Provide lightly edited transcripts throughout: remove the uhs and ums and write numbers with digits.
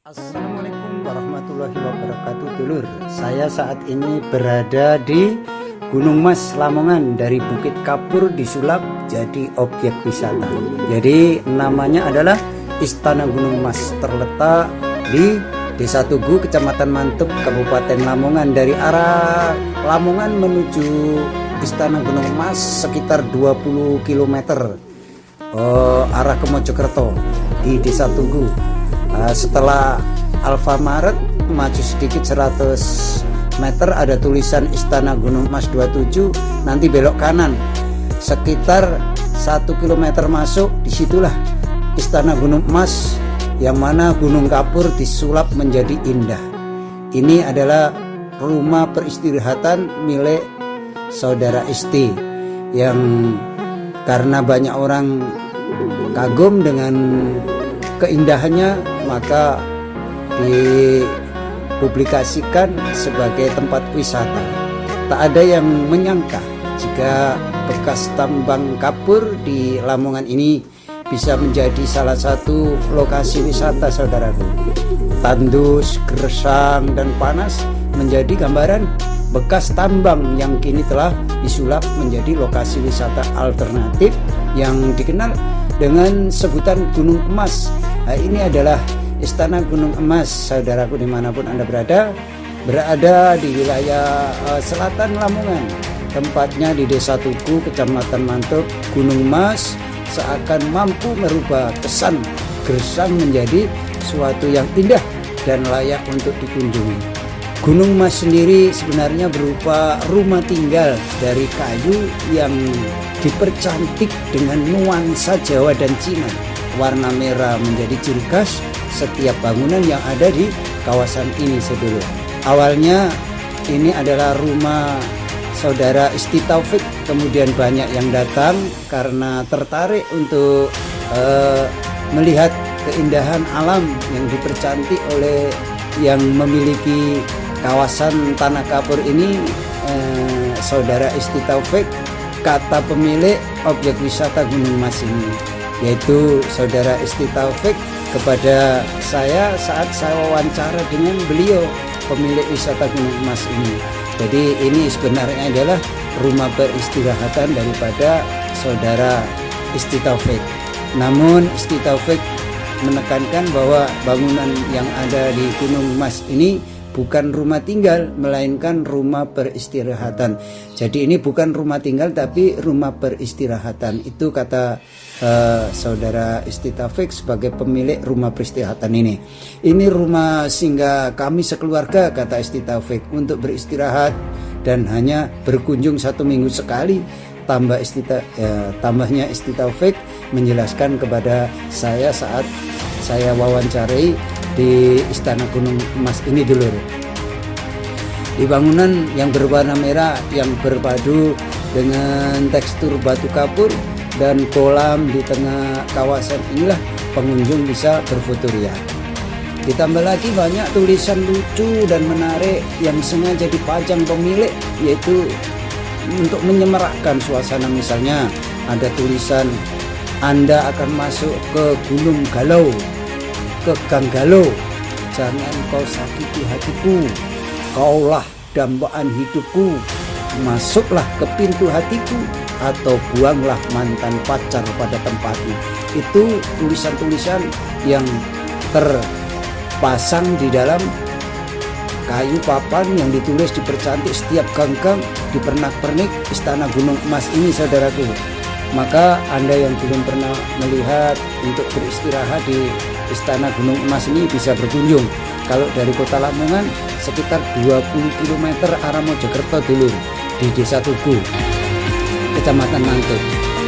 Assalamualaikum warahmatullahi wabarakatuh, dulur. Saya saat ini berada di Gunung Mas, Lamongan. Dari Bukit Kapur disulap jadi objek wisata. Jadi namanya adalah Istana Gunung Mas, terletak di Desa Tugu, Kecamatan Mantep, Kabupaten Lamongan. Dari arah Lamongan menuju Istana Gunung Mas sekitar 20 km arah ke Mojokerto di Desa Tugu. Setelah Alfamaret maju sedikit 100 meter ada tulisan Istana Gunung Mas 27, nanti belok kanan sekitar 1 km masuk, disitulah Istana Gunung Mas, yang mana Gunung Kapur disulap menjadi indah. Ini adalah rumah peristirahatan milik Saudara Isti, yang karena banyak orang kagum dengan keindahannya, maka dipublikasikan sebagai tempat wisata. Tak ada yang menyangka jika bekas tambang kapur di Lamongan ini bisa menjadi salah satu lokasi wisata, saudaraku. Tandus, gersang, dan panas menjadi gambaran bekas tambang yang kini telah disulap menjadi lokasi wisata alternatif yang dikenal dengan sebutan Gunung Emas. Nah, ini adalah Istana Gunung Emas, saudaraku, dimanapun Anda berada di wilayah selatan Lamongan. Tempatnya di Desa Tugu, Kecamatan Mantep, Gunung Mas seakan mampu merubah kesan gersang menjadi suatu yang indah dan layak untuk dikunjungi. Gunung Mas sendiri sebenarnya berupa rumah tinggal dari kayu yang dipercantik dengan nuansa Jawa dan Cina. Warna merah menjadi ciri khas setiap bangunan yang ada di kawasan ini, sedulur. Awalnya ini adalah rumah Saudara Isti Taufik, kemudian banyak yang datang karena tertarik untuk melihat keindahan alam yang dipercantik oleh yang memiliki kawasan Tanah Kapur ini, Saudara Isti Taufik, kata pemilik objek wisata Gunung Mas ini, yaitu Saudara Isti Taufik, kepada saya saat saya wawancara dengan beliau, pemilik wisata Gunung Mas ini. Jadi ini sebenarnya adalah rumah peristirahatan daripada Saudara Isti Taufik. Namun Isti Taufik menekankan bahwa bangunan yang ada di Gunung Mas ini bukan rumah tinggal, melainkan rumah peristirahatan. Jadi ini bukan rumah tinggal tapi rumah peristirahatan. Itu kata Saudara Isti Taufik sebagai pemilik rumah peristirahatan ini. Ini rumah singgah kami sekeluarga, kata Isti Taufik, untuk beristirahat dan hanya berkunjung 1 minggu sekali. Tambahnya Isti Taufik menjelaskan kepada saya saat saya wawancarai di Istana Gunung Mas ini, dulur. Di bangunan yang berwarna merah yang berpadu dengan tekstur batu kapur dan kolam di tengah kawasan inilah pengunjung bisa berfotoria. Ditambah lagi banyak tulisan lucu dan menarik yang sengaja dipajang pemilik, yaitu untuk menyemarakkan suasana. Misalnya ada tulisan, Anda akan masuk ke Gunung Galau, ke Gang Galau, jangan kau sakiti hatiku, kaulah dambaan hidupku, masuklah ke pintu hatiku, atau buanglah mantan pacar pada tempatnya. Itu tulisan-tulisan yang terpasang di dalam kayu papan yang ditulis dipercantik setiap gang-gang, dipernak-pernik Istana Gunung Emas ini, saudaraku. Maka Anda yang belum pernah melihat untuk beristirahat di Istana Gunung Emas ini bisa berkunjung. Kalau dari kota Lamongan sekitar 20 km arah Mojokerto, dulur, di Desa Tugu, Kecamatan Mantep.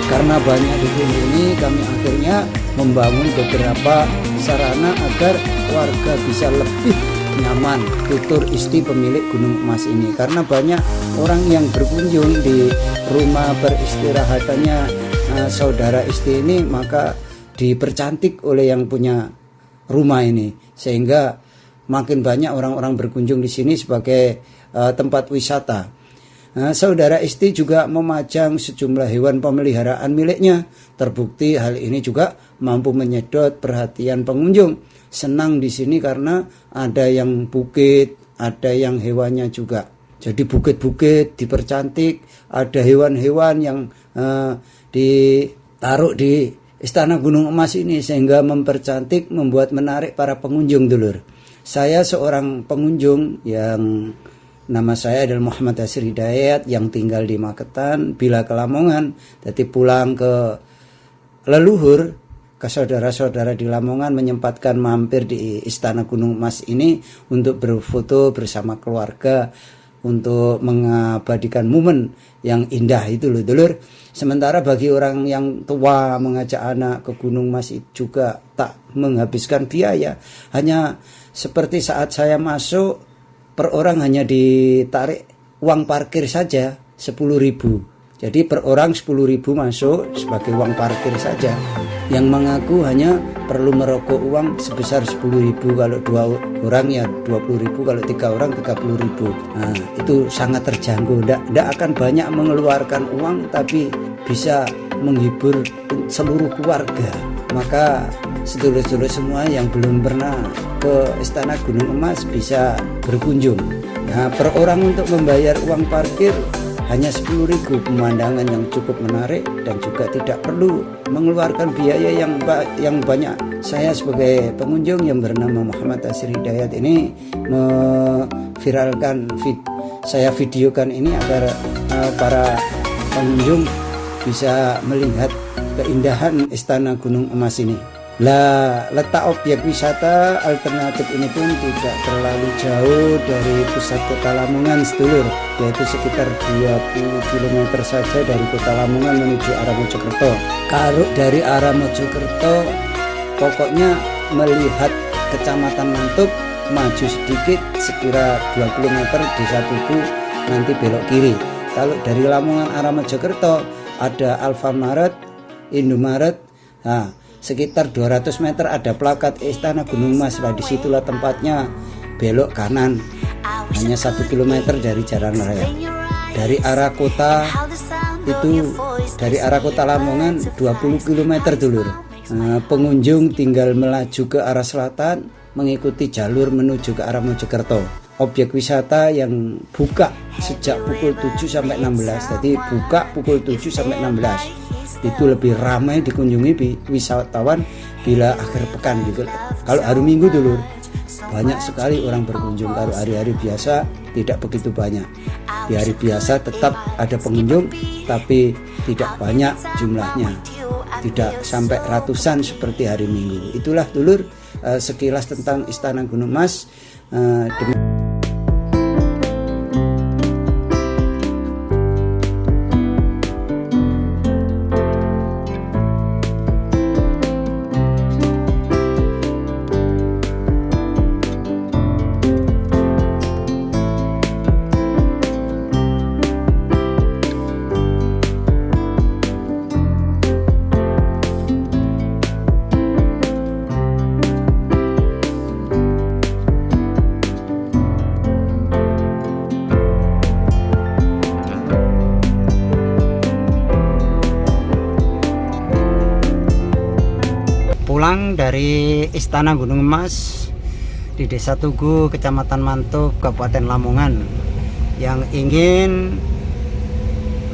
Karena banyak dikunjungi, kami akhirnya membangun beberapa sarana agar warga bisa lebih nyaman tutur Isti pemilik Gunung Emas ini. Karena banyak orang yang berkunjung di rumah peristirahatannya Saudara Isti ini, maka dipercantik oleh yang punya rumah ini, sehingga makin banyak orang-orang berkunjung di sini sebagai tempat wisata. Nah, saudara Isti juga memajang sejumlah hewan pemeliharaan miliknya. Terbukti hal ini juga mampu menyedot perhatian pengunjung. Senang di sini karena ada yang bukit, ada yang hewannya juga. Jadi bukit-bukit dipercantik, ada hewan-hewan yang ditaruh di Istana Gunung Emas ini sehingga mempercantik, membuat menarik para pengunjung, dulur. Saya seorang pengunjung yang nama saya adalah Muhammad Hasir Hidayat yang tinggal di Magetan, bila ke Lamongan, jadi pulang ke leluhur, ke saudara-saudara di Lamongan, menyempatkan mampir di Istana Gunung Emas ini untuk berfoto bersama keluarga, untuk mengabadikan momen yang indah itu loh, dulur. Sementara bagi orang yang tua mengajak anak ke Gunung Emas juga tak menghabiskan biaya. Hanya seperti saat saya masuk, per orang hanya ditarik uang parkir saja 10.000. Jadi per orang 10.000 masuk sebagai uang parkir saja. Yang mengaku hanya perlu merokok uang sebesar 10.000, kalau 2 orang ya 20.000, kalau 3 orang 30.000. Nah, itu sangat terjangkau. Tidak akan banyak mengeluarkan uang, tapi bisa menghibur seluruh keluarga. Maka sedulur-sedulur semua yang belum pernah ke Istana Gunung Emas bisa berkunjung. Nah, per orang untuk membayar uang parkir hanya 10.000, pemandangan yang cukup menarik dan juga tidak perlu mengeluarkan biaya yang banyak. Saya sebagai pengunjung yang bernama Muhammad Hasir Hidayat ini memviralkan saya videokan ini agar para pengunjung bisa melihat keindahan Istana Gunung Emas ini. Letak objek wisata alternatif ini pun tidak terlalu jauh dari pusat kota Lamongan, sedulur, yaitu sekitar 20 km saja dari kota Lamongan menuju arah Mojokerto. Kalau dari arah Mojokerto, pokoknya melihat Kecamatan Mantuk, maju sedikit sekira 2 km Desa Tugu, nanti belok kiri. Kalau dari Lamongan arah Mojokerto ada Alfamaret, Indomaret, nah sekitar 200 meter ada plakat Istana Gunung Emas. Nah, disitulah tempatnya, belok kanan, hanya 1 km dari jalan raya. Dari arah kota itu, dari arah kota Lamongan 20 km, dulur. Nah, pengunjung tinggal melaju ke arah selatan, mengikuti jalur menuju ke arah Mojokerto. Objek wisata yang buka sejak pukul 7 sampai 16. Jadi buka pukul 7 sampai 16. Itu lebih ramai dikunjungi wisatawan bila akhir pekan gitu. Kalau hari Minggu, dulur, banyak sekali orang berkunjung. Kalau hari-hari biasa tidak begitu banyak. Di hari biasa tetap ada pengunjung, tapi tidak banyak jumlahnya, tidak sampai ratusan seperti hari Minggu. Itulah, dulur, sekilas tentang Istana Gunung Emas. Pulang dari Istana Gunung Emas di Desa Tugu, Kecamatan Mantuk, Kabupaten Lamongan, yang ingin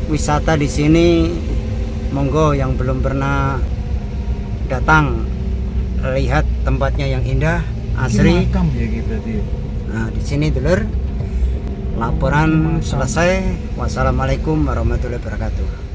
wisata di sini, monggo yang belum pernah datang, lihat tempatnya yang indah, asri. Nah, di sini, dulur, laporan selesai. Wassalamualaikum warahmatullahi wabarakatuh.